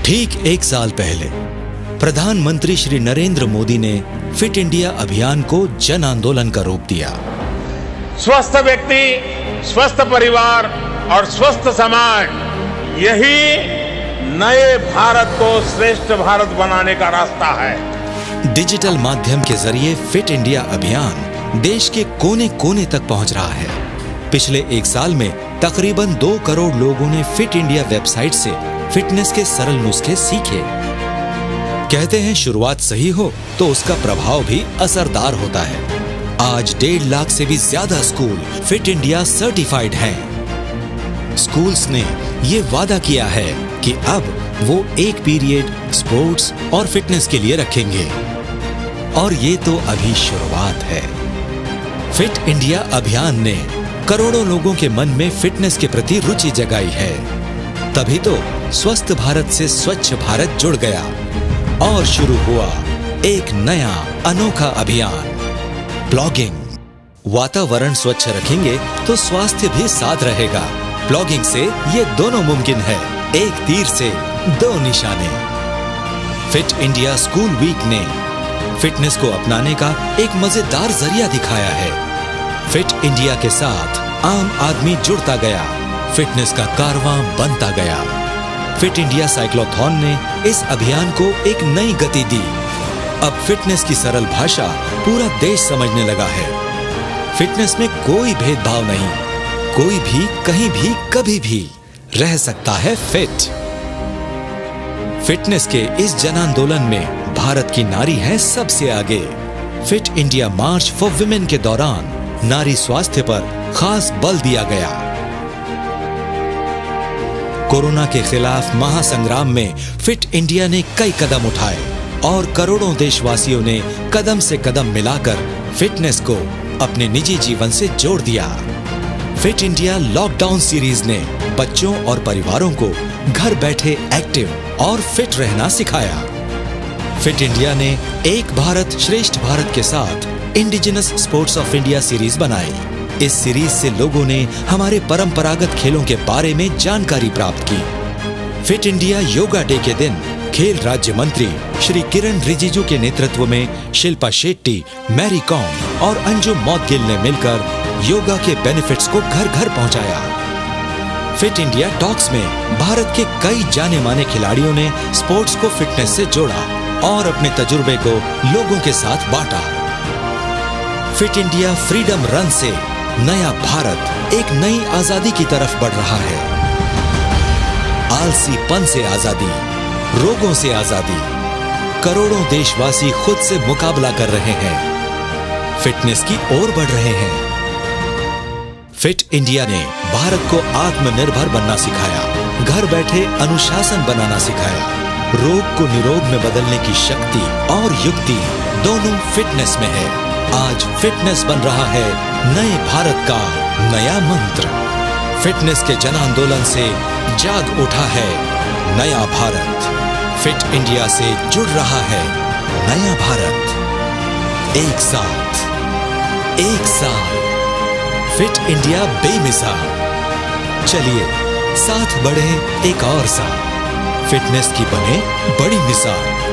ठीक एक साल पहले प्रधानमंत्री श्री नरेंद्र मोदी ने फिट इंडिया अभियान को जन आंदोलन का रूप दिया। स्वस्थ व्यक्ति, स्वस्थ परिवार और स्वस्थ समाज, यही नए भारत को श्रेष्ठ भारत बनाने का रास्ता है। डिजिटल माध्यम के जरिए फिट इंडिया अभियान देश के कोने कोने तक पहुंच रहा है। पिछले एक साल में तकरीबन 2 करोड़ लोगों ने फिट इंडिया वेबसाइट से फिटनेस के सरल नुस्खे सीखे। कहते हैं शुरुआत सही हो तो उसका प्रभाव भी असरदार होता है। आज 1.5 लाख से भी ज्यादा स्कूल फिट इंडिया सर्टिफाइड हैं। स्कूल्स ने ये वादा किया है कि अब वो एक पीरियड स्पोर्ट्स और फिटनेस के लिए रखेंगे। और ये तो अभी शुरुआत है। फिट इंडिया अभियान ने करोड़ों लोगों के मन में फिटनेस के प्रति रुचि जगाई है। तभी तो स्वस्थ भारत से स्वच्छ भारत जुड़ गया और शुरू हुआ एक नया अनोखा अभियान, प्लॉगिंग। वातावरण स्वच्छ रखेंगे तो स्वास्थ्य भी साथ रहेगा। प्लॉगिंग से ये दोनों मुमकिन है, एक तीर से 2 निशाने। फिट इंडिया स्कूल वीक ने फिटनेस को अपनाने का एक मजेदार जरिया दिखाया है। फिट इंडिया के साथ आम आदमी जुड़ता गया, फिटनेस का कारवां बनता गया। फिट इंडिया साइक्लोथॉन ने इस अभियान को एक नई गति दी। अब फिटनेस की सरल भाषा पूरा देश समझने लगा है। फिटनेस में कोई भेदभाव नहीं, कोई भी कहीं भी कभी भी रह सकता है फिट। फिटनेस के इस जन आंदोलन में भारत की नारी है सबसे आगे। Fit India March for women के दौरान नारी स्वास्थ्य पर खास बल दिया गया। कोरोना के खिलाफ महासंग्राम में फिट इंडिया ने कई कदम उठाए और करोड़ों देशवासियों ने कदम से कदम मिलाकर फिटनेस को अपने निजी जीवन से जोड़ दिया। फिट इंडिया लॉकडाउन सीरीज ने बच्चों और परिवारों को घर बैठे एक्टिव और फिट रहना सिखाया। फिट इंडिया ने एक भारत श्रेष्ठ भारत के साथ indigenous sports of India series बनाई। इस सीरीज से लोगों ने हमारे परंपरागत खेलों के बारे में जानकारी प्राप्त की। फिट इंडिया योगा डे के दिन खेल राज्य मंत्री श्री किरण रिजिजू के नेतृत्व में शिल्पा शेट्टी, मैरी कॉम और अंजुम मौदगिल ने मिलकर योगा के बेनिफिट्स को घर घर पहुंचाया। फिट इंडिया टॉक्स में भारत के कई जाने माने खिलाड़ियों ने स्पोर्ट्स को फिटनेस से जोड़ा और अपने तजुर्बे को लोगों के साथ बांटा। फिट इंडिया फ्रीडम रन से नया भारत एक नई आजादी की तरफ बढ़ रहा है। आलसीपन से आजादी, रोगों से आजादी, करोड़ों देशवासी खुद से मुकाबला कर रहे हैं, फिटनेस की ओर बढ़ रहे हैं। फिट इंडिया ने भारत को आत्मनिर्भर बनना सिखाया, घर बैठे अनुशासन बनाना सिखाया। रोग को निरोग में बदलने की शक्ति और युक्ति दोनों फिटनेस में है। आज फिटनेस बन रहा है नए भारत का नया मंत्र। फिटनेस के जन आंदोलन से जाग उठा है नया भारत। फिट इंडिया से जुड़ रहा है नया भारत। एक साथ, एक साल, फिट इंडिया बेमिसाल। चलिए साथ बढ़े एक और साल, फिटनेस की बने बड़ी मिसाल।